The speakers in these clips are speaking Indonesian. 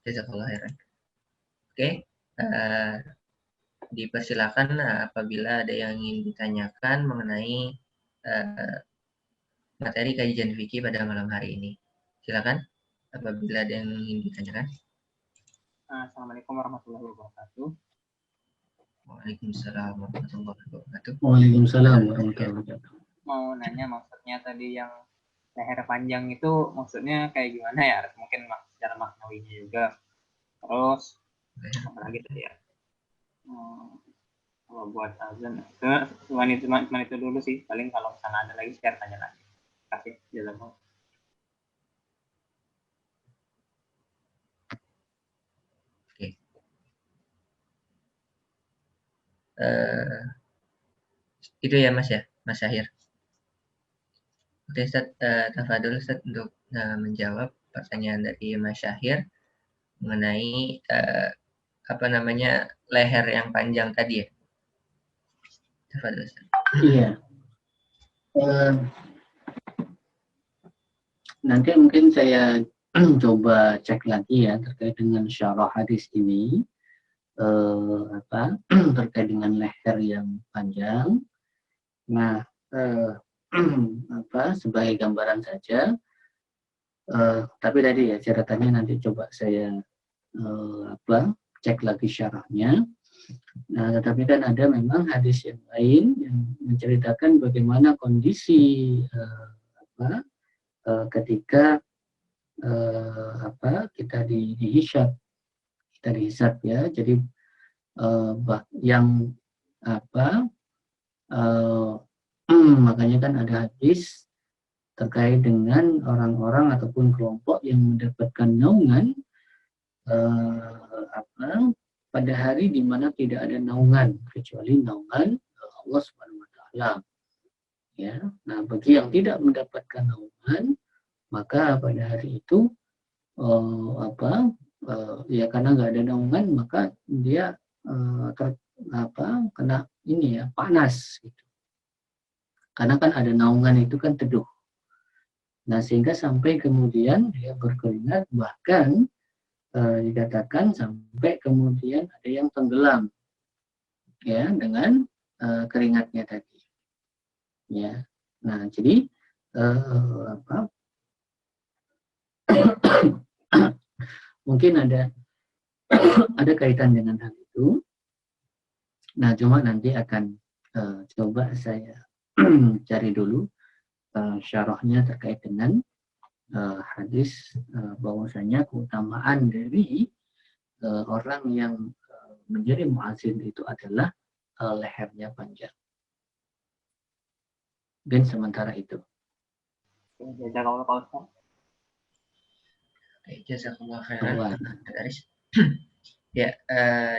Jazakallah khairan. Oke, dipersilakan apabila ada yang ingin ditanyakan mengenai materi kajian fikih pada malam hari ini. Silakan apabila ada yang ingin ditanyakan. Assalamualaikum warahmatullahi wabarakatuh. Waalaikumsalam warahmatullahi wabarakatuh. Waalaikumsalam warahmatullahi wabarakatuh. Mau nanya maksudnya tadi yang leher panjang itu maksudnya kayak gimana ya? Mungkin secara maknawinya juga. Terus apalagi tadi ya? Kalau buat azan cuma itu dulu sih. Paling kalau misalnya ada lagi share tanya lagi. Kasih jazakallah. Itu ya Mas ya, Mas Syahir. Oke Ustaz, tafadhol Ustaz untuk menjawab pertanyaan dari Mas Syahir mengenai leher yang panjang tadi ya. Tafadhol Ustaz. Iya. Nanti mungkin saya coba cek lagi ya terkait dengan syarah hadis ini. Terkait dengan leher yang panjang. Nah, sebagai gambaran saja. Tapi tadi ya catatannya nanti coba saya cek lagi syarahnya. Nah, tetapi kan ada memang hadis yang lain yang menceritakan bagaimana kondisi ketika kita dihisab. Kita dihisab ya, jadi makanya kan ada hadis terkait dengan orang-orang ataupun kelompok yang mendapatkan naungan pada hari di mana tidak ada naungan kecuali naungan Allah Subhanahu wa taala. Ya. Nah, bagi yang tidak mendapatkan naungan, maka pada hari itu karena nggak ada naungan maka dia kena panas gitu. Karena kan ada naungan itu kan teduh. Nah, sehingga sampai kemudian dia berkeringat, bahkan dikatakan sampai kemudian ada yang tenggelam ya dengan keringatnya tadi. Ya. Nah, jadi mungkin ada kaitan dengan hal itu. Nah, cuma nanti akan coba saya cari dulu syarahnya terkait dengan hadis bahwasanya keutamaan dari orang yang menjadi muadzin itu adalah lehernya panjang. Dan sementara itu. Jazakallah Pak Ustaz. Jazakallah khairan. Ya,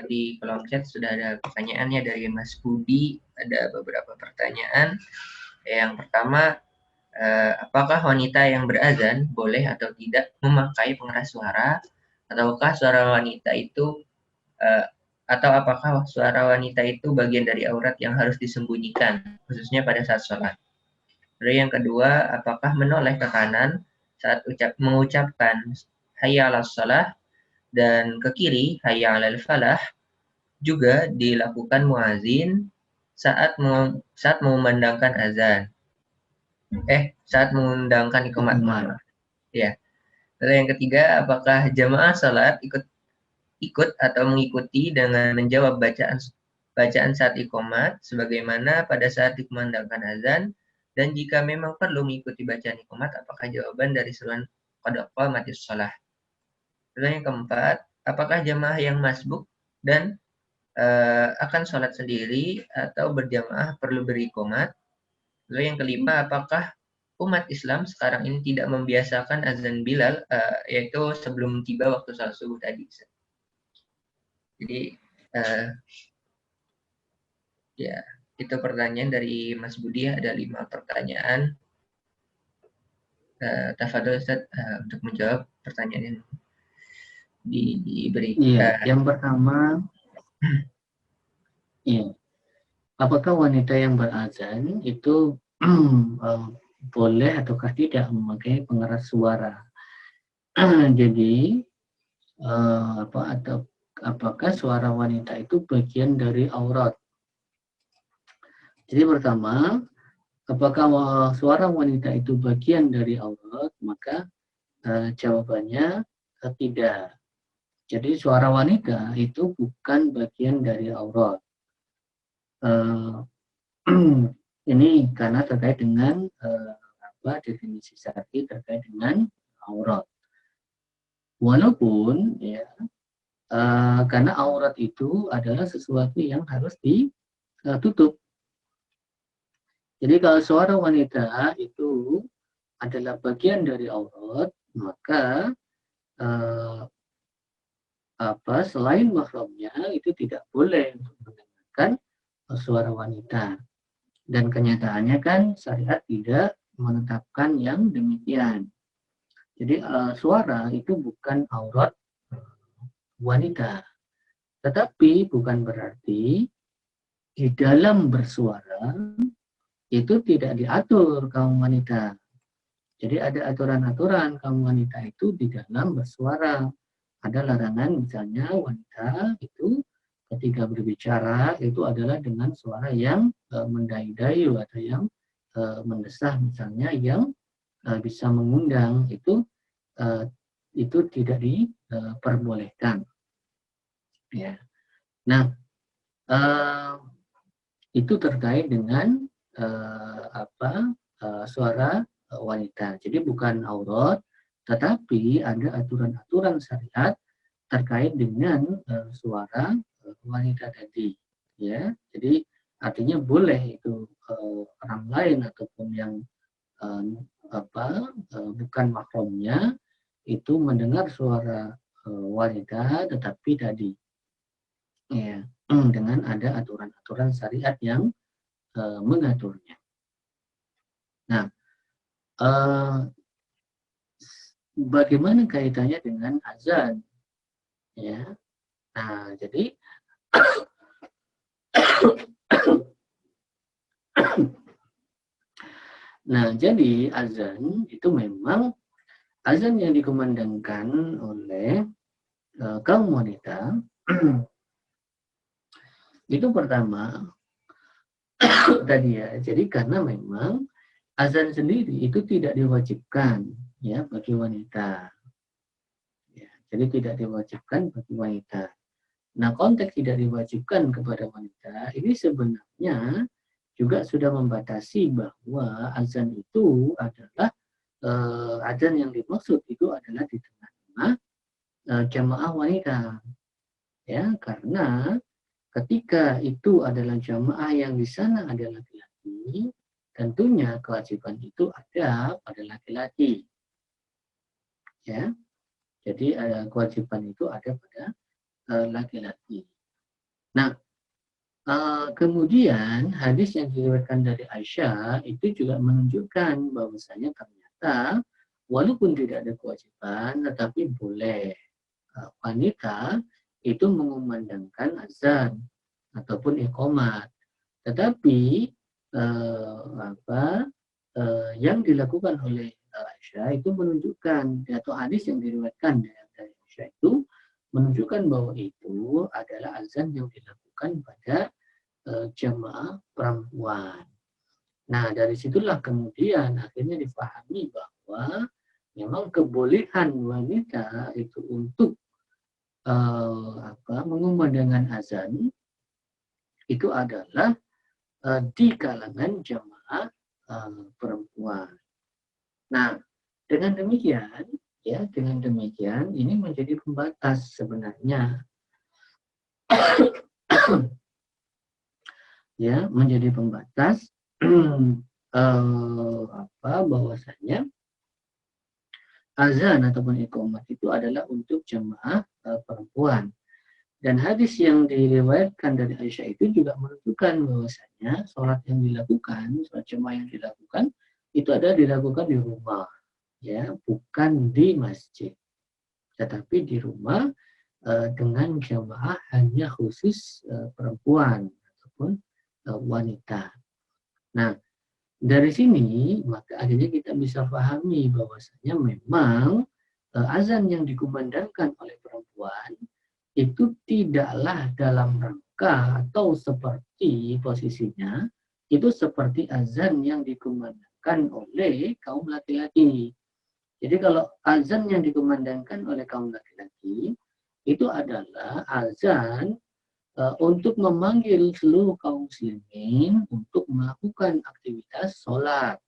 di kolom chat sudah ada pertanyaannya dari Mas Budi. Ada beberapa pertanyaan. Yang pertama, apakah wanita yang berazan boleh atau tidak memakai pengeras suara? Ataukah suara wanita itu atau apakah suara wanita itu bagian dari aurat yang harus disembunyikan, khususnya pada saat sholat? Lalu yang kedua, apakah menoleh ke kanan saat mengucapkan hayya 'alas shalah dan ke kiri hayya 'alal falah juga dilakukan muazin saat mengumandangkan azan. Saat mengundangkan iqamat. Ya. Lalu yang ketiga, apakah jamaah salat ikut atau mengikuti dengan menjawab bacaan saat iqamat sebagaimana pada saat dikumandangkan azan, dan jika memang perlu mengikuti bacaan iqamat, apakah jawaban dari seruan qad qamatis shalah? Lalu yang keempat, apakah jamaah yang masbuk dan akan sholat sendiri atau berjamaah perlu beriqamat? Lalu yang kelima, apakah umat Islam sekarang ini tidak membiasakan azan Bilal, yaitu sebelum tiba waktu sholat subuh tadi? Jadi, ya, itu pertanyaan dari Mas Budi. Ada 5 pertanyaan. Tafadhol Ustaz untuk menjawab pertanyaan yang diberikan. Iya, yang pertama, apakah wanita yang berazan itu boleh ataukah tidak memakai pengeras suara? Jadi atau apakah suara wanita itu bagian dari aurat? Jadi pertama, apakah suara wanita itu bagian dari aurat? Maka jawabannya tidak. Jadi suara wanita itu bukan bagian dari aurat. Ini karena terkait dengan definisi syar'i terkait dengan aurat. Walaupun ya karena aurat itu adalah sesuatu yang harus ditutup. Jadi kalau suara wanita itu adalah bagian dari aurat, maka selain mahramnya itu tidak boleh untuk mendengarkan suara wanita. Dan kenyataannya kan syariat tidak menetapkan yang demikian. Jadi suara itu bukan aurat wanita. Tetapi bukan berarti di dalam bersuara itu tidak diatur kaum wanita. Jadi ada aturan-aturan kaum wanita itu di dalam bersuara. Ada larangan misalnya wanita itu ketika berbicara itu adalah dengan suara yang mendayu-dayu atau yang mendesah misalnya, yang bisa mengundang, itu tidak diperbolehkan. Ya. Nah, itu terkait dengan suara wanita. Jadi bukan aurat, tetapi ada aturan-aturan syariat terkait dengan suara wanita tadi. Ya, jadi artinya boleh itu orang lain ataupun yang bukan mahramnya itu mendengar suara wanita, tetapi tadi ya dengan ada aturan-aturan syariat yang mengaturnya. Nah, bagaimana kaitannya dengan azan? Ya, nah jadi azan itu memang azan yang dikumandangkan oleh kaum wanita itu pertama tadi ya. Jadi karena memang azan sendiri itu tidak diwajibkan ya bagi wanita. Ya, jadi tidak diwajibkan bagi wanita. Nah, konteks tidak diwajibkan kepada wanita ini sebenarnya juga sudah membatasi bahwa azan itu adalah azan yang dimaksud itu adalah di tengah-tengah jamaah wanita. Ya, karena ketika itu adalah jamaah yang di sana ada laki-laki, tentunya kewajiban itu ada pada laki-laki. Ya. Jadi kewajiban itu ada pada laki-laki. Nah, kemudian hadis yang diriwayatkan dari Aisyah itu juga menunjukkan bahwasanya ternyata walaupun tidak ada kewajiban, tetapi boleh wanita itu mengumandangkan azan ataupun iqamat. Tetapi yang dilakukan oleh Aisyah itu menunjukkan, atau hadis yang diriwayatkan dari Aisyah itu menunjukkan bahwa itu adalah azan yang dilakukan pada jamaah perempuan. Nah, dari situlah kemudian akhirnya dipahami bahwa memang kebolehan wanita itu untuk mengumandangkan azan itu adalah di kalangan jamaah perempuan. Nah, dengan demikian ini menjadi pembatas sebenarnya. Ya, menjadi pembatas bahwasanya azan ataupun iqamat itu adalah untuk jamaah perempuan. Dan hadis yang diriwayatkan dari Aisyah itu juga menunjukkan bahwasanya sholat yang dilakukan, sholat jamaah yang dilakukan itu adalah dilakukan di rumah, ya, bukan di masjid, tetapi di rumah dengan jamaah hanya khusus perempuan ataupun wanita. Nah, dari sini maka akhirnya kita bisa pahami bahwasanya memang azan yang dikumandangkan oleh perempuan itu tidaklah dalam rangka atau seperti posisinya itu seperti azan yang dikumandangkan oleh kaum laki-laki. Jadi kalau azan yang dikumandangkan oleh kaum laki-laki itu adalah azan untuk memanggil seluruh kaum muslimin untuk melakukan aktivitas sholat.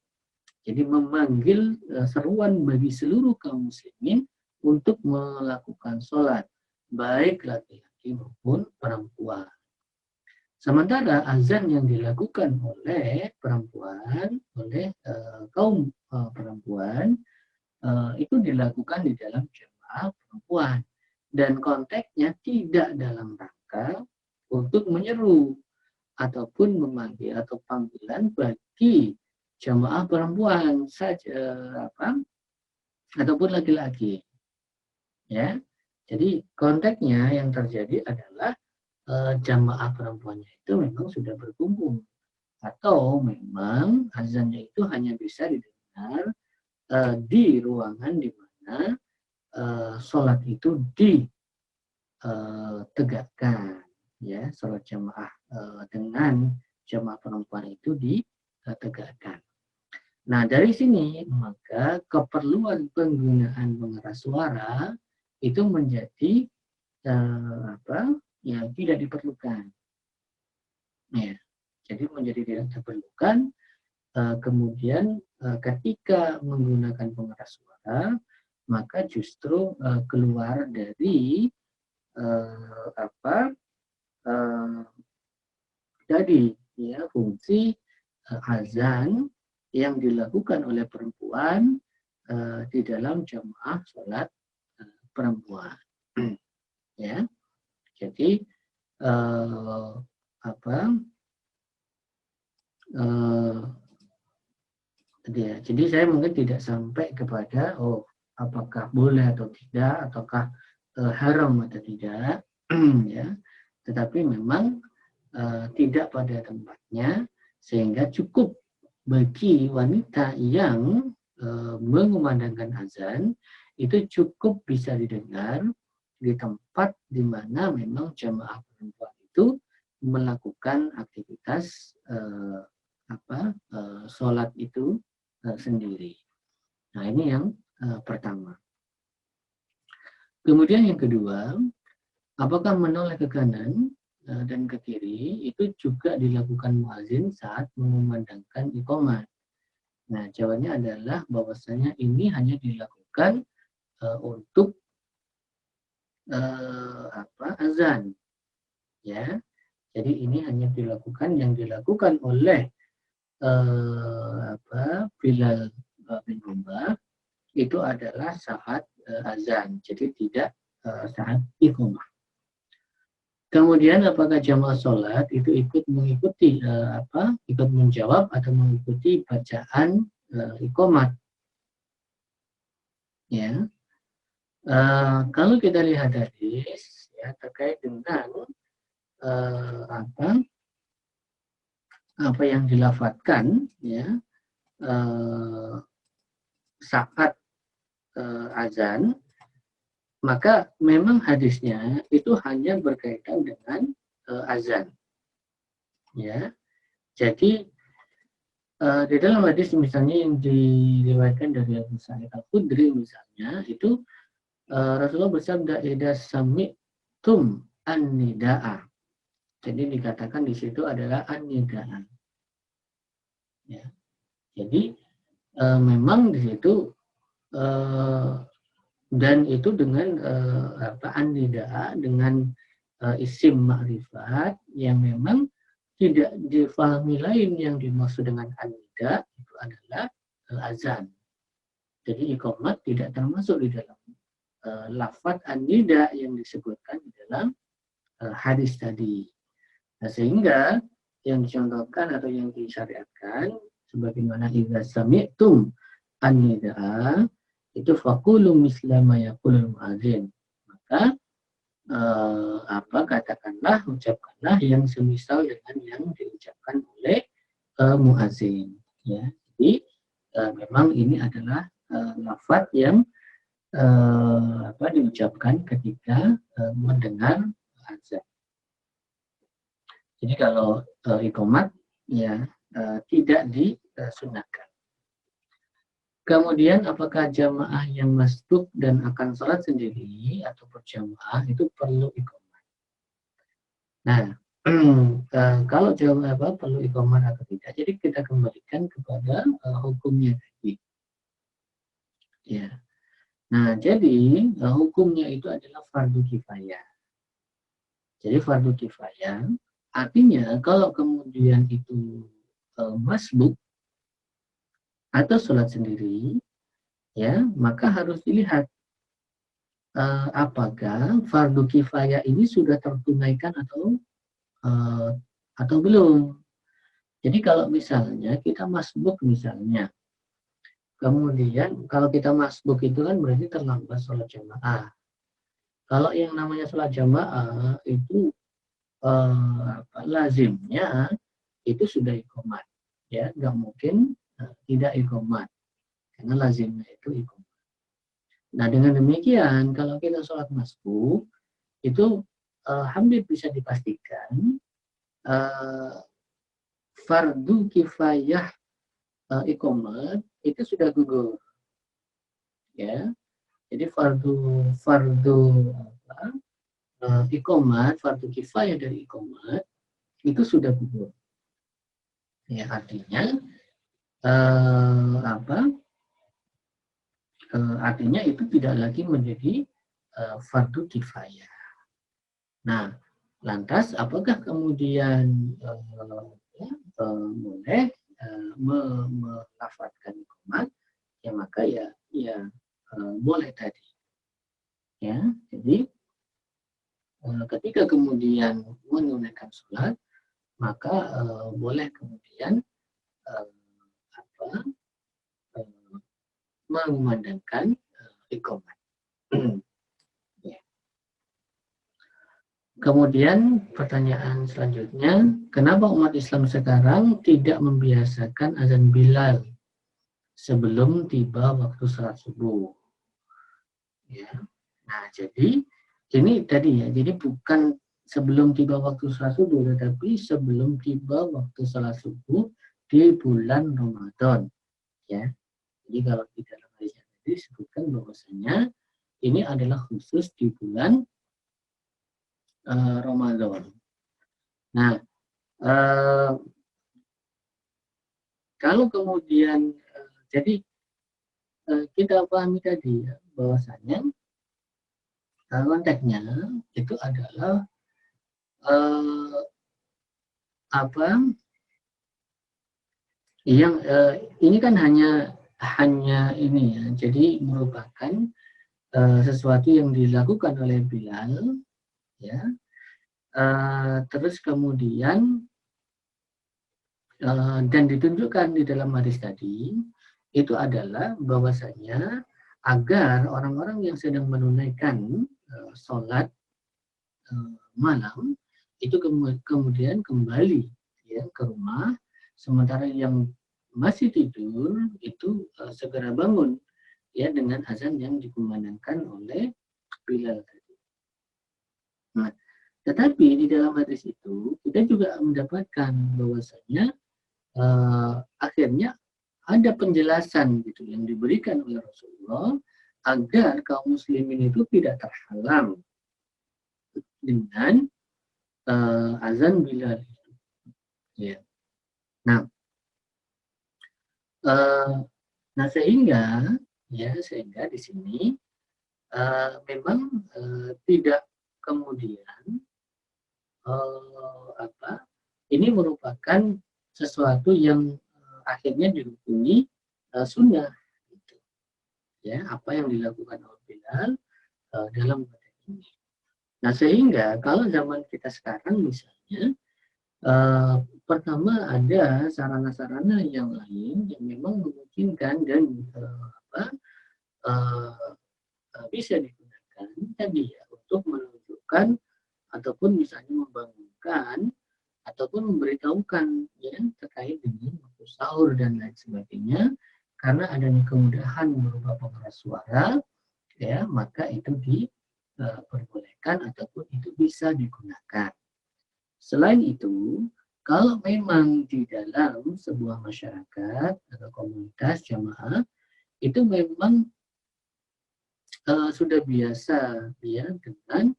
Jadi memanggil seruan bagi seluruh kaum muslimin untuk melakukan sholat, baik laki-laki maupun perempuan. Sementara azan yang dilakukan oleh perempuan, oleh kaum perempuan, itu dilakukan di dalam jamaah perempuan. Dan konteksnya tidak dalam rangka untuk menyeru ataupun memanggil atau panggilan bagi jamaah perempuan saja ataupun laki-laki. Ya. Jadi konteksnya yang terjadi adalah jamaah perempuannya itu memang sudah berkumpul atau memang azannya itu hanya bisa didengar di ruangan di mana sholat itu ditegakkan, ya, sholat jamaah dengan jamaah perempuan itu ditegakkan. Nah, dari sini maka keperluan penggunaan pengeras suara itu menjadi ya tidak diperlukan. Ya, jadi menjadi tidak diperlukan. Kemudian ketika menggunakan pengeras suara, maka justru keluar dari tadi ya fungsi azan yang dilakukan oleh perempuan di dalam jamaah sholat perempuan. Ya, jadi jadi saya mungkin tidak sampai kepada apakah boleh atau tidak, ataukah haram atau tidak, ya. Tetapi memang tidak pada tempatnya, sehingga cukup bagi wanita yang mengumandangkan azan itu cukup bisa didengar di tempat di mana memang jamaah perempuan itu melakukan aktivitas sholat itu sendiri. Nah, ini yang pertama. Kemudian yang kedua, apakah menoleh ke kanan dan ke kiri itu juga dilakukan muazin saat mengumandangkan iqamah? Nah, jawabannya adalah bahwasanya ini hanya dilakukan untuk azan, ya. Jadi ini hanya dilakukan oleh Bilal bin Rabah itu adalah saat azan, jadi tidak saat iqamah. Kemudian apakah jamaah sholat itu ikut mengikuti ikut menjawab atau mengikuti bacaan iqamat? Ya, kalau kita lihat hadis ya terkait dengan apa yang dilafadzkan ya saat azan, maka memang hadisnya itu hanya berkaitan dengan azan. Ya, jadi di dalam hadis misalnya yang diriwayatkan dari Abu Sa'id Al-Khudri misalnya itu Rasulullah bersabda idza sami'tum an-nida'a. Jadi dikatakan di situ adalah an-nida'a. Ya. Jadi memang di situ dan itu dengan an-nida'a dengan isim ma'rifat yang memang tidak difahami lain yang dimaksud dengan an-nida itu adalah azan. Jadi iqamat tidak termasuk di dalam lafaz an-nida yang disebutkan di dalam hadis tadi. Nah, sehingga yang dicontohkan atau yang disyariatkan sebagaimana idza sami'tum an-nida itu faqulu misla ma yaqulul muadzin. Maka katakanlah, ucapkanlah yang semisal dengan yang diucapkan oleh muadzin. Ya, jadi memang ini adalah lafaz yang diucapkan ketika mendengar azan. Jadi kalau iqamat ya tidak disunahkan. Kemudian apakah jamaah yang masbuk dan akan sholat sendiri atau berjamaah itu perlu iqamat? Nah, kalau jamaah perlu iqamat atau tidak, jadi kita kembalikan kepada hukumnya tadi. Ya. Nah, jadi hukumnya itu adalah fardu kifayah. Jadi fardu kifayah artinya kalau kemudian itu masbuk atau sholat sendiri, ya maka harus dilihat apakah fardu kifayah ini sudah tertunaikan atau belum. Jadi kalau misalnya kita masbuk misalnya, kemudian kalau kita masbuk itu kan berarti terlambat sholat jamaah. Kalau yang namanya sholat jamaah itu lazimnya itu sudah iqamat, ya nggak mungkin tidak iqamat karena lazimnya itu iqamat. Nah dengan demikian kalau kita sholat masbuk itu hampir bisa dipastikan fardu kifayah iqamat itu sudah gugur, ya. Jadi fardu iqamat, fardu kifayah dari iqamat itu sudah gugur. Ya artinya artinya itu tidak lagi menjadi fardu kifayah. Nah, lantas apakah kemudian boleh melafadzkan iqamat? Ya maka ya boleh tadi. Ya, jadi ketika kemudian menunaikan sholat, maka boleh kemudian mengumandangkan iqamat. Ya. Kemudian pertanyaan selanjutnya, kenapa umat Islam sekarang tidak membiasakan azan Bilal sebelum tiba waktu salat subuh? Ya. Nah, jadi ini tadi ya, jadi bukan sebelum tiba waktu salat subuh, tetapi sebelum tiba waktu salat subuh di bulan Ramadan. Ya, jadi kalau di dalam hadis tadi disebutkan bahwasanya ini adalah khusus di bulan Ramadan. Nah, kalau kemudian jadi kita pahami tadi ya, bahwasanya konteksnya itu adalah yang ini kan hanya ini ya, jadi merupakan sesuatu yang dilakukan oleh Bilal, ya. Terus kemudian dan ditunjukkan di dalam hadis tadi itu adalah bahwasanya agar orang-orang yang sedang menunaikan sholat malam itu kemudian kembali ya ke rumah, sementara yang masih tidur itu segera bangun ya dengan azan yang dikumandangkan oleh Bilal tadi. Nah, tetapi di dalam hadis itu kita juga mendapatkan bahwasanya akhirnya ada penjelasan gitu yang diberikan oleh Rasulullah agar kaum muslimin itu tidak terhalang dengan azan Bilal. Ya. Nah, sehingga di sini memang tidak kemudian ini merupakan sesuatu yang akhirnya dihukumi sunnah, gitu. Ya, apa yang dilakukan oleh Bilal dalam konteks ini. Nah, sehingga kalau zaman kita sekarang misalnya pertama ada sarana-sarana yang lain yang memang memungkinkan dan bisa digunakan tadi ya untuk menunjukkan ataupun misalnya membangunkan ataupun memberitahukan ya terkait dengan waktu sahur dan lain sebagainya, karena adanya kemudahan berupa pengeras suara ya maka itu diperbolehkan ataupun itu bisa digunakan. Selain itu, kalau memang di dalam sebuah masyarakat atau komunitas jamaah itu memang sudah biasa ya dengan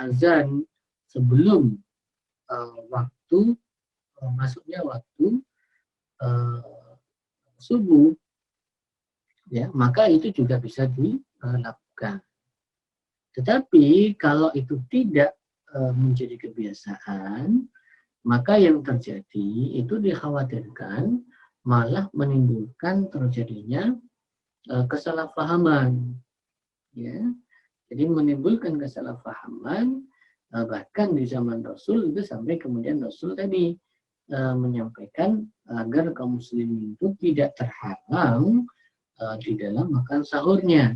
azan sebelum waktu masuknya waktu subuh, ya maka itu juga bisa dilakukan. Tetapi kalau itu tidak menjadi kebiasaan, maka yang terjadi itu dikhawatirkan malah menimbulkan terjadinya kesalahpahaman, ya. Jadi menimbulkan kesalahpahaman, bahkan di zaman Rasul itu sampai kemudian Rasul tadi menyampaikan agar kaum muslimin itu tidak terhalang di dalam makan sahurnya.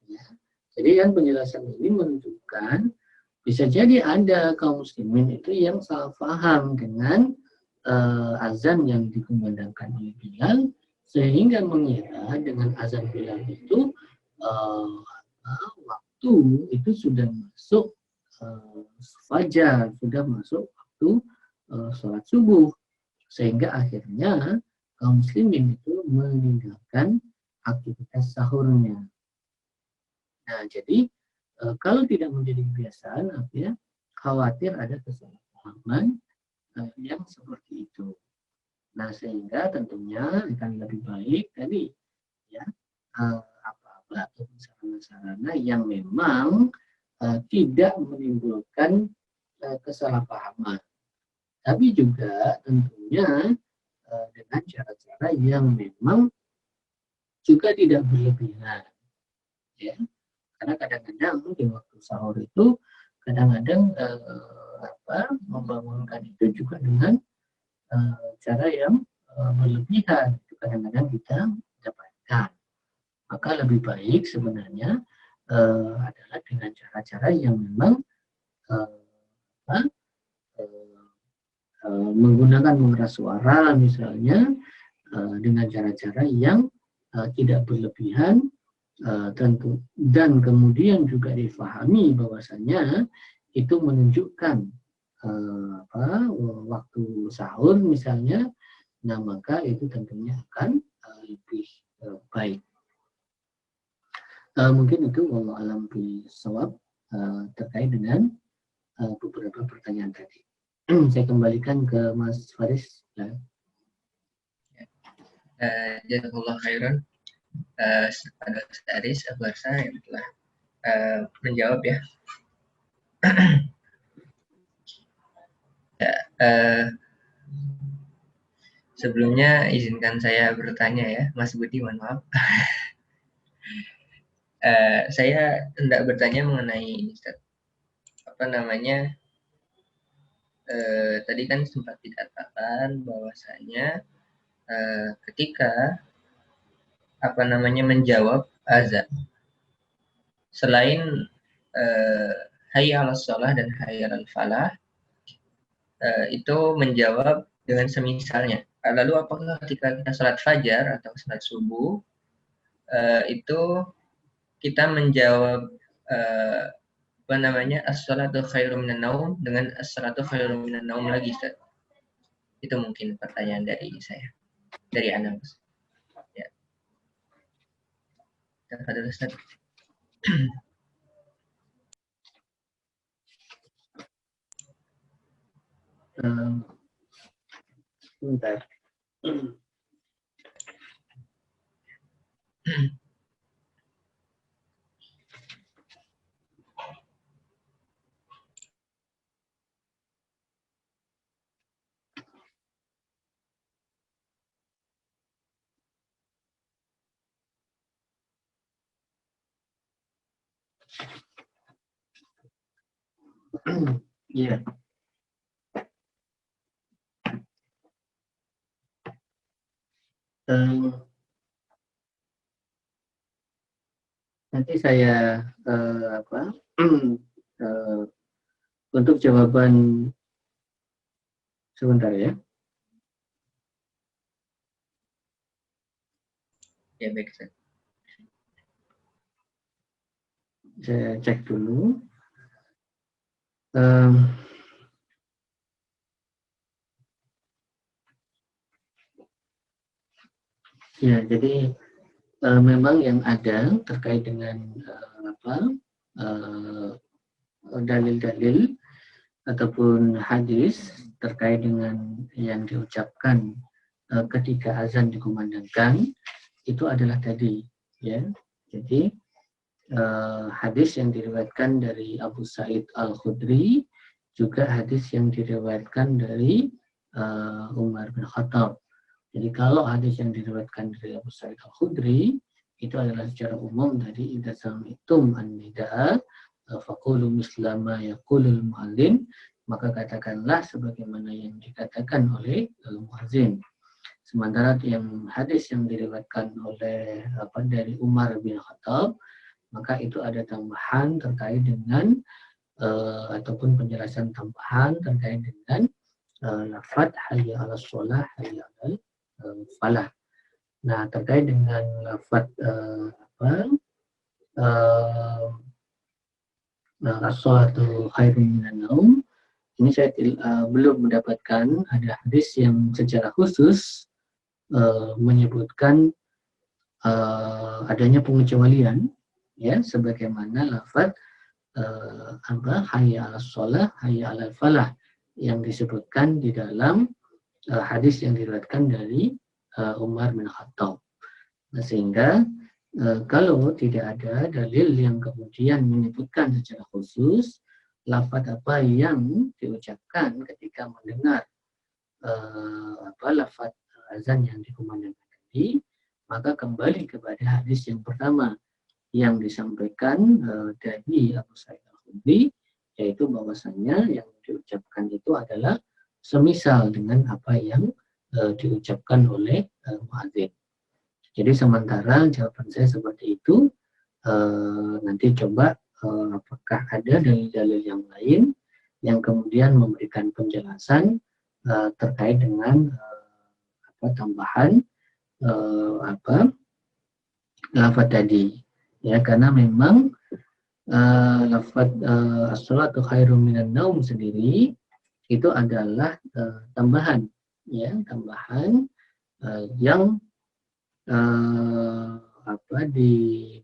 Ya. Jadi kan penjelasan ini menunjukkan bisa jadi ada kaum muslimin itu yang salah paham dengan azan yang dikumandangkan oleh Bilal, sehingga mengira dengan azan Bilal itu waktu itu sudah masuk fajar, sudah masuk waktu sholat subuh, sehingga akhirnya kaum muslimin itu meninggalkan aktivitas sahurnya. Nah, jadi kalau tidak menjadi kebiasaan, ya, khawatir ada kesalahpahaman yang seperti itu. Nah, sehingga tentunya akan lebih baik tadi, ya, apa-apa atau sarana-sarana yang memang tidak menimbulkan kesalahpahaman. Tapi juga tentunya dengan cara-cara yang memang juga tidak berlebihan, ya. Karena kadang-kadang di waktu sahur itu kadang-kadang membangunkan itu juga dengan cara yang berlebihan. Itu kadang-kadang kita dapatkan. Maka lebih baik sebenarnya adalah dengan cara-cara yang memang menggunakan mengeras suara misalnya, dengan cara-cara yang tidak berlebihan, tentu, dan kemudian juga difahami bahwasanya itu menunjukkan waktu sahur misalnya. Nah, maka itu tentunya akan lebih baik. Mungkin itu wallahu a'lam bishawab terkait dengan beberapa pertanyaan tadi. Saya kembalikan ke Mas Faris. Jazakallah khairan pada Faris Abarsa yang telah menjawab ya. Sebelumnya izinkan saya bertanya ya, Mas Budi, mohon maaf. Saya hendak bertanya mengenai tadi kan sempat dikatakan bahwasanya ketika menjawab azan, selain hayya 'alas shalah dan hayya 'alal falah, itu menjawab dengan semisalnya. Lalu apakah ketika kita sholat fajar atau sholat subuh itu kita menjawab as-shalatu khairum minan naum dengan as-shalatu khairum minan naum lagi, Ustaz? Itu mungkin pertanyaan dari saya, dari Anda, Mas. Ya. Tafadhol, Ustaz. Sebentar. Iya. Nanti saya untuk jawaban sebentar ya. Ya, baik, Ustaz. Saya cek dulu. Ya, jadi memang yang ada terkait dengan dalil-dalil ataupun hadis terkait dengan yang diucapkan ketika azan dikumandangkan itu adalah tadi, ya. Jadi hadis yang diriwayatkan dari Abu Sa'id Al-Khudri, juga hadis yang diriwayatkan dari Umar bin Khattab. Jadi kalau hadis yang diriwayatkan dari Abu Sa'id Al-Khudri itu adalah secara umum tadi idza sami'tum an-nidaa faqulu misla ma yaqulul muadzin, maka katakanlah sebagaimana yang dikatakan oleh muadzin. Sementara yang hadis yang diriwayatkan oleh dari Umar bin Khattab, maka itu ada tambahan terkait dengan ataupun penjelasan tambahan terkait dengan lafaz hayya 'alas shalah, hayya 'alal falah. Nah, terkait dengan lafaz as-shalatu khairun minan naum, ini saya belum mendapatkan ada hadis yang secara khusus menyebutkan adanya pengecualian, ya, sebagaimana lafaz hayya 'alas shalah, hayya 'alal falah yang disebutkan di dalam hadis yang diriwayatkan dari Umar bin Khattab. Nah, sehingga kalau tidak ada dalil yang kemudian menyebutkan secara khusus lafaz apa yang diucapkan ketika mendengar lafaz azan yang dikumandangkan tadi, maka kembali kepada hadis yang pertama yang disampaikan dari Abu Sa'id Al-Khudri, yaitu bahwasanya yang diucapkan itu adalah semisal dengan apa yang diucapkan oleh muadzin. Jadi sementara jawaban saya seperti itu, nanti coba apakah ada dalil-dalil yang lain yang kemudian memberikan penjelasan terkait dengan tambahan lafaz tadi, ya, karena memang lafaz as-shalatu khairum minan naum sendiri itu adalah tambahan, ya, tambahan yang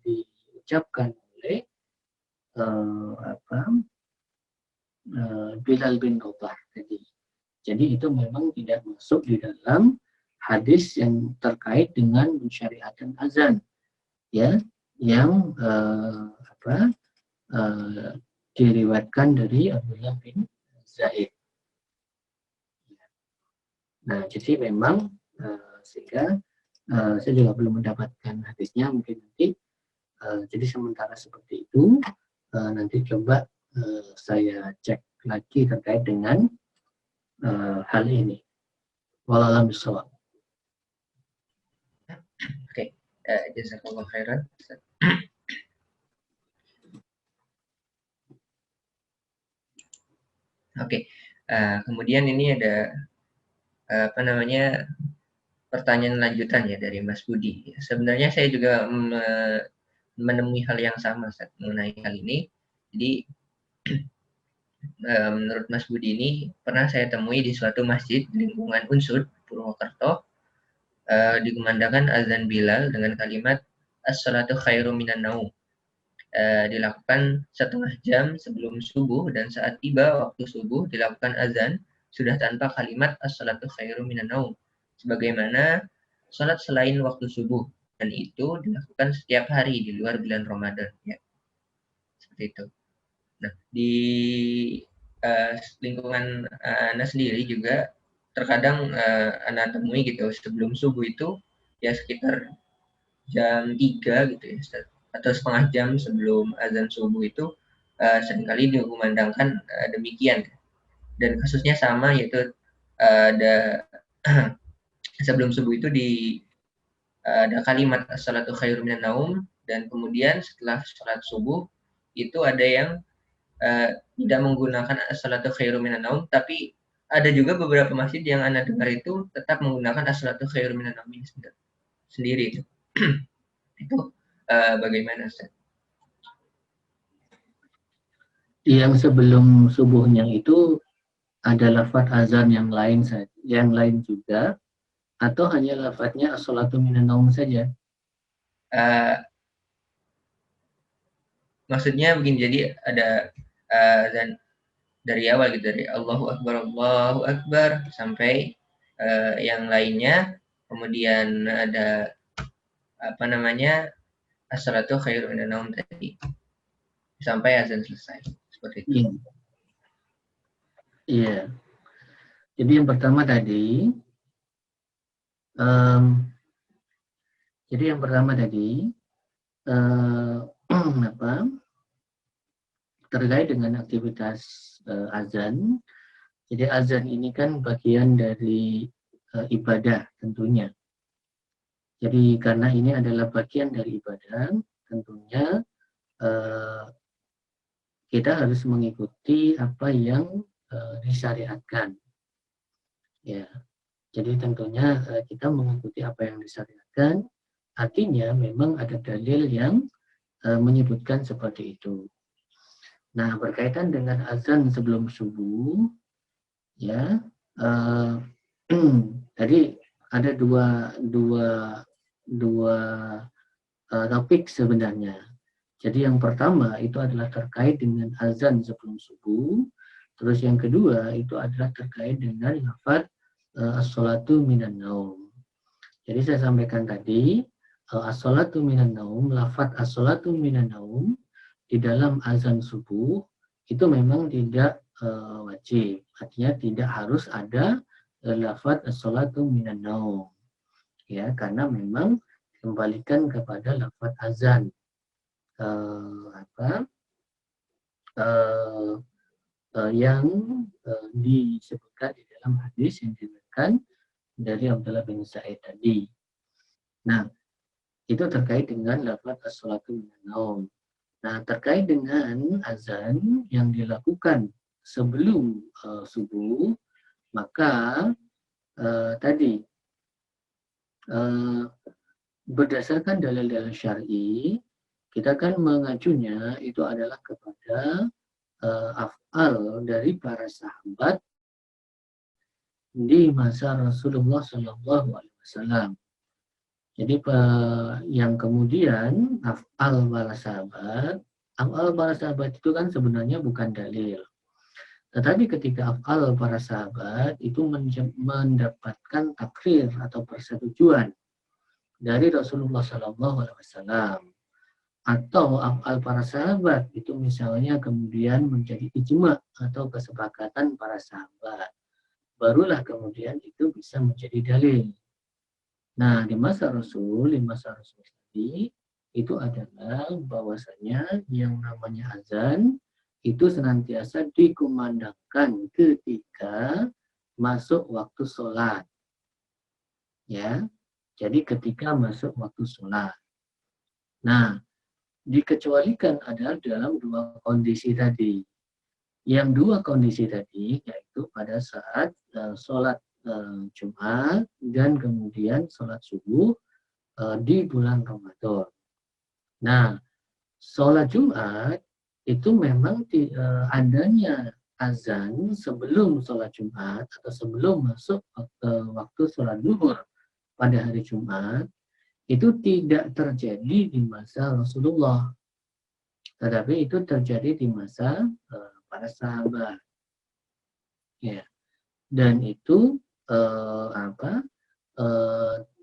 diucapkan oleh Bilal bin Rabah tadi. Jadi itu memang tidak masuk di dalam hadis yang terkait dengan mensyariatkan azan, ya, yang diriwayatkan dari Abdullah bin Zaid. Nah, jadi memang sehingga saya juga belum mendapatkan hadisnya, mungkin nanti. Jadi sementara seperti itu, nanti coba saya cek lagi terkait dengan hal ini. Wallahu a'lam. Oke, jazakallahu khairan. Oke, kemudian ini ada pertanyaan lanjutan ya dari Mas Budi. Sebenarnya saya juga menemui hal yang sama Ustaz, mengenai hal ini. Jadi menurut Mas Budi ini pernah saya temui di suatu masjid di lingkungan Unsud, Purwokerto, dikumandangkan azan Bilal dengan kalimat as-shalatu khairum minan naum. Dilakukan setengah jam sebelum subuh, dan saat tiba waktu subuh dilakukan azan sudah tanpa kalimat as-shalatu khairum minan naum, sebagaimana sholat selain waktu subuh, dan itu dilakukan setiap hari di luar bulan Ramadan, ya. Seperti itu. Nah, di lingkungan Ana sendiri juga terkadang Ana temui gitu sebelum subuh itu ya sekitar jam 3 gitu ya, atau setengah jam sebelum azan subuh itu seringkali dikumandangkan demikian. Dan kasusnya sama, yaitu ada sebelum subuh itu ada kalimat as-shalatu khairum minan naum, dan kemudian setelah sholat subuh itu ada yang tidak menggunakan as-shalatu khairum minan naum, tapi ada juga beberapa masjid yang Anda dengar itu tetap menggunakan as-shalatu khairum minan naum sendiri itu. Itu bagaimana Ustaz? Yang sebelum subuhnya itu ada lafaz azan yang lain juga, atau hanya lafaznya as-sholatu minan naum saja? Maksudnya begini, jadi ada azan dari awal gitu, dari Allahu Akbar sampai yang lainnya, kemudian ada apa namanya as-salatu khairun minan naum tadi sampai azan selesai, seperti itu. Iya. Iya. Jadi yang pertama tadi, apa, terkait dengan aktivitas azan. Jadi azan ini kan bagian dari ibadah tentunya. Jadi karena ini adalah bagian dari ibadah, tentunya kita harus mengikuti apa yang disyariatkan. Ya, jadi tentunya kita mengikuti apa yang disyariatkan. Artinya memang ada dalil yang menyebutkan seperti itu. Nah, berkaitan dengan azan sebelum subuh, ya, tadi ada dua topik sebenarnya. Jadi yang pertama itu adalah terkait dengan azan sebelum subuh. Terus yang kedua itu adalah terkait dengan lafaz as-sholatu minan naum. Jadi saya sampaikan tadi, as-sholatu minan naum, lafaz as-sholatu minan naum di dalam azan subuh itu memang tidak wajib. Artinya tidak harus ada lafaz as-sholatu minan naum. Ya, karena memang kembalikan kepada lafaz azan. Yang disebutkan di dalam hadis yang diriwayatkan dari Abdullah bin Sa'id tadi. Nah, itu terkait dengan lafaz as-sholatu minan naum. Nah, terkait dengan azan yang dilakukan sebelum subuh, maka tadi berdasarkan dalil-dalil syar'i, kita kan mengacunya itu adalah kepada af'al dari para sahabat di masa Rasulullah Shallallahu Alaihi Wasallam. Jadi yang kemudian af'al para sahabat itu kan sebenarnya bukan dalil. Tetapi ketika af'al para sahabat itu mendapatkan takrir atau persetujuan dari Rasulullah Shallallahu Alaihi Wasallam, atau af'al para sahabat itu misalnya kemudian menjadi ijma atau kesepakatan para sahabat, barulah kemudian itu bisa menjadi dalil. Nah, di masa Rasul tadi itu adalah bahwasanya yang namanya azan itu senantiasa dikumandangkan ketika masuk waktu sholat. Ya, jadi ketika masuk waktu sholat. Nah, dikecualikan adalah dalam dua kondisi tadi. Yang dua kondisi tadi yaitu pada saat sholat Jumat dan kemudian sholat subuh di bulan Ramadan. Nah, sholat Jumat itu memang adanya azan sebelum sholat Jumat atau sebelum masuk waktu sholat zuhur pada hari Jumat itu tidak terjadi di masa Rasulullah, tetapi itu terjadi di masa para sahabat. Ya, dan itu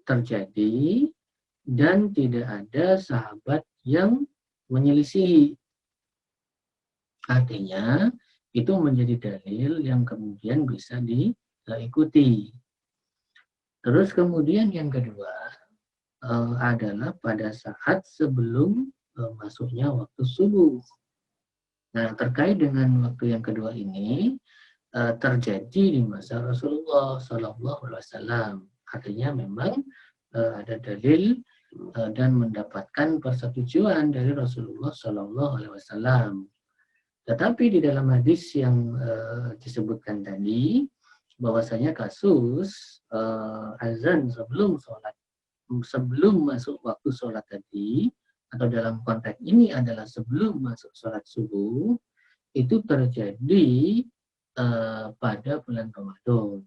terjadi dan tidak ada sahabat yang menyelisihi. Artinya itu menjadi dalil yang kemudian bisa diikuti. Terus kemudian yang kedua adalah pada saat sebelum masuknya waktu subuh. Nah, terkait dengan waktu yang kedua ini terjadi di masa Rasulullah Sallallahu Alaihi Wasallam. Artinya memang ada dalil dan mendapatkan persetujuan dari Rasulullah Sallallahu Alaihi Wasallam. Tetapi di dalam hadis yang disebutkan tadi, bahwasanya kasus azan sebelum masuk waktu sholat tadi, atau dalam konteks ini adalah sebelum masuk sholat subuh, itu terjadi pada bulan Ramadan.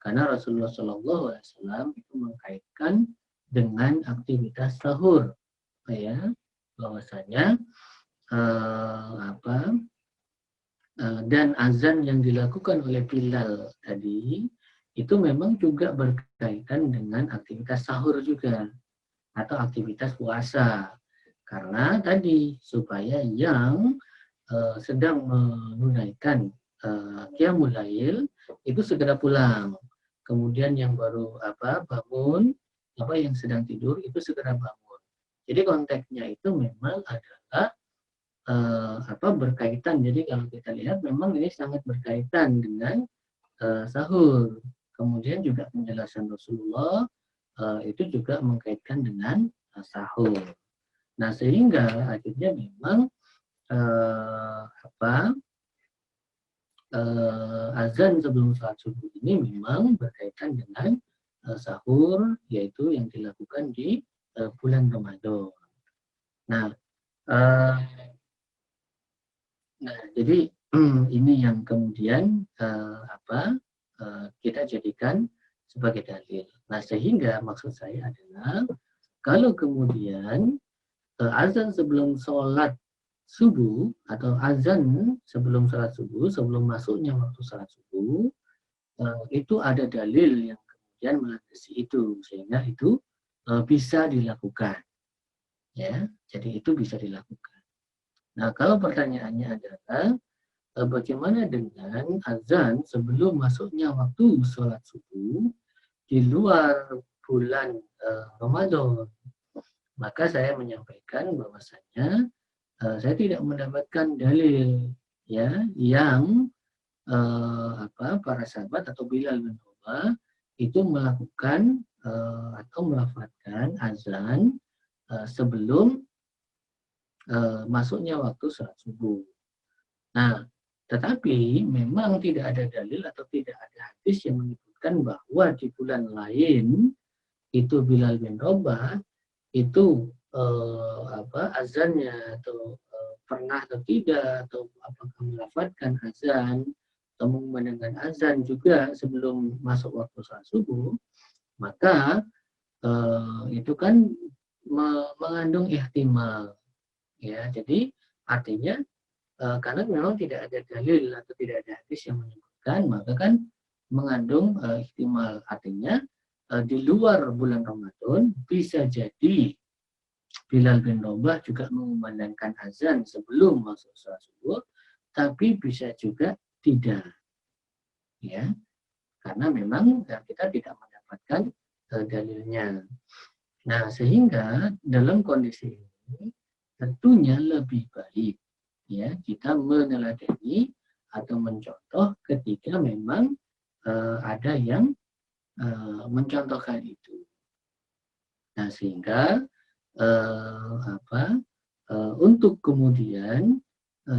Karena Rasulullah SAW itu mengkaitkan dengan aktivitas sahur, ya, bahwasanya dan azan yang dilakukan oleh Bilal tadi itu memang juga berkaitan dengan aktivitas sahur juga atau aktivitas puasa. Karena tadi supaya yang sedang menunaikan qiyamul lail itu segera pulang. Kemudian yang baru bangun, yang sedang tidur itu segera bangun. Jadi konteksnya itu memang adalah berkaitan. Jadi kalau kita lihat memang ini sangat berkaitan dengan sahur. Kemudian juga penjelasan Rasulullah itu juga mengkaitkan dengan sahur. Nah, sehingga akhirnya memang azan sebelum salat subuh ini memang berkaitan dengan sahur, yaitu yang dilakukan di bulan Ramadan. Nah, jadi ini yang kemudian kita jadikan sebagai dalil. Nah, sehingga maksud saya adalah kalau kemudian azan sebelum sholat subuh atau azan sebelum sholat subuh, sebelum masuknya waktu sholat subuh, itu ada dalil yang kemudian melandasi itu, sehingga itu bisa dilakukan. Ya, jadi itu bisa dilakukan. Nah, kalau pertanyaannya adalah bagaimana dengan azan sebelum masuknya waktu sholat subuh di luar bulan Ramadan? Maka saya menyampaikan bahwasanya saya tidak mendapatkan dalil ya yang para sahabat atau Bilal bin Rabah itu melakukan atau melafadzkan azan sebelum masuknya waktu sholat subuh. Nah, tetapi memang tidak ada dalil atau tidak ada hadis yang menyebutkan bahwa di bulan lain itu Bilal bin Rabah itu azannya atau pernah atau tidak, atau apakah melafadzkan azan atau mengumandangkan azan juga sebelum masuk waktu sholat subuh, maka itu kan mengandung ihtimal, ya. Jadi artinya karena memang tidak ada dalil atau tidak ada hadis yang menyebutkan, maka kan mengandung ihtimal, artinya di luar bulan Ramadan bisa jadi Bilal bin Rabah juga mengumandangkan azan sebelum masuk sholat subuh, tapi bisa juga tidak, ya, karena memang kita tidak mendapatkan dalilnya. Nah, sehingga dalam kondisi ini tentunya lebih baik ya kita meneladani atau mencontoh ketika memang ada yang mencontohkan itu. Nah, sehingga untuk kemudian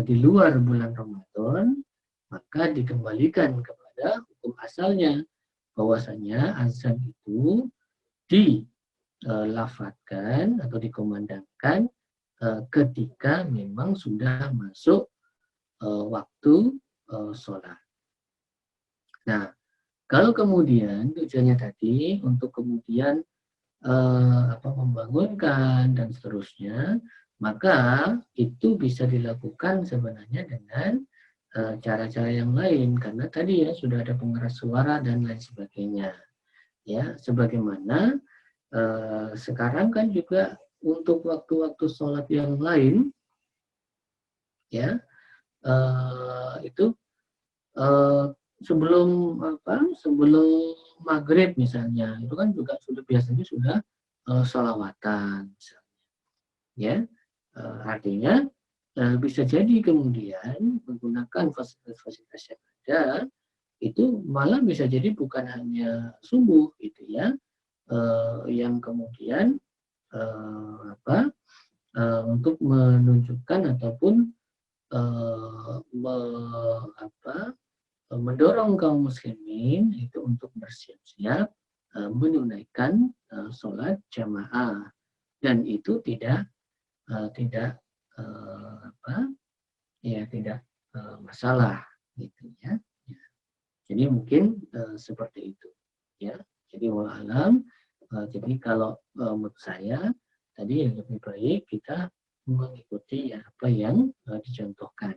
di luar bulan Ramadan maka dikembalikan kepada hukum asalnya, bahwasanya azan itu dilafadzkan atau dikumandangkan ketika memang sudah masuk waktu sholat. Nah, kalau kemudian tujuannya tadi untuk kemudian membangunkan dan seterusnya, maka itu bisa dilakukan sebenarnya dengan cara-cara yang lain, karena tadi ya sudah ada pengeras suara dan lain sebagainya. Ya, sebagaimana sekarang kan juga untuk waktu-waktu sholat yang lain, ya itu sebelum maghrib misalnya, itu kan juga biasanya sudah sholawatan, misalnya. Ya, artinya bisa jadi kemudian menggunakan fasilitas-fasilitas yang ada itu malah bisa jadi bukan hanya subuh gitu ya, yang kemudian untuk menunjukkan ataupun mendorong kaum muslimin itu untuk bersiap-siap menunaikan sholat jamaah, dan itu tidak masalah gitu ya. Jadi mungkin seperti itu ya. Jadi wallahu alam. Jadi kalau menurut saya tadi yang lebih baik kita mengikuti apa yang dicontohkan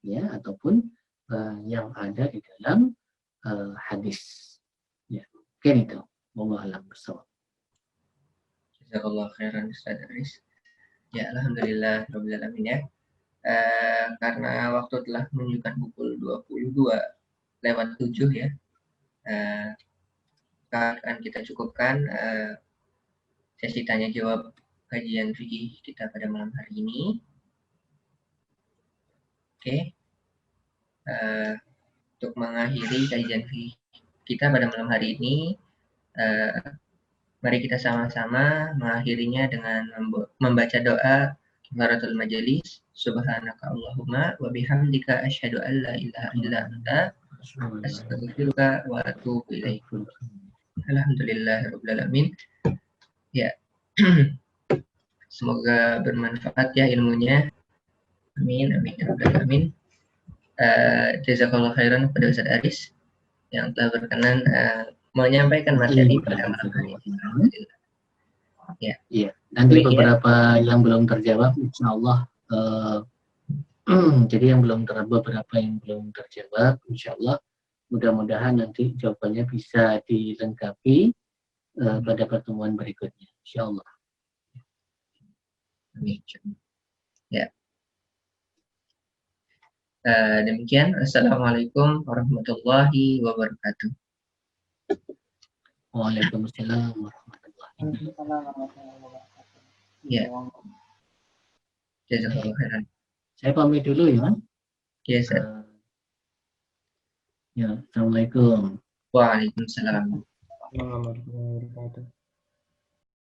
ya, ataupun yang ada di dalam hadis ya. Mungkin itu wallahu alam bissawab. Jazakallah khairan Ustaz Aris. Ya, alhamdulillah rabbil alamin ya. Karena waktu telah menunjukkan pukul 22:07 ya. Akan kita cukupkan sesi tanya jawab kajian fikih kita pada malam hari ini. Oke. Untuk mengakhiri kajian fikih kita pada malam hari ini, mari kita sama-sama mengakhirinya dengan membaca doa kifaratul majelis. Subhanaka Allahumma wa bihamdika asyhadu an la ilaha illa anta astaghfiruka wa atubu ilaik. Alhamdulillahirabbil alamin. Ya. Semoga bermanfaat ya ilmunya. Amin amin ya rabbal alamin. Jazakallahu khairan kepada Ustaz Aris yang telah berkenan menyampaikan materi pada malam hari ini. Alhamdulillah. Ya. Iya. Nanti beberapa yang belum terjawab, insya Allah. Jadi beberapa yang belum terjawab, insya Allah mudah-mudahan nanti jawabannya bisa dilengkapi pada pertemuan berikutnya, insya Allah. Ya. Demikian. Assalamualaikum warahmatullahi wabarakatuh. Waalaikumsalam warahmatullahi wabarakatuh. Ya. Jazakallahu khairan. Saya pamit dulu ya. Yes, sir. Ya, assalamualaikum. Waalaikumsalam. Warahmatullahi wabarakatuh.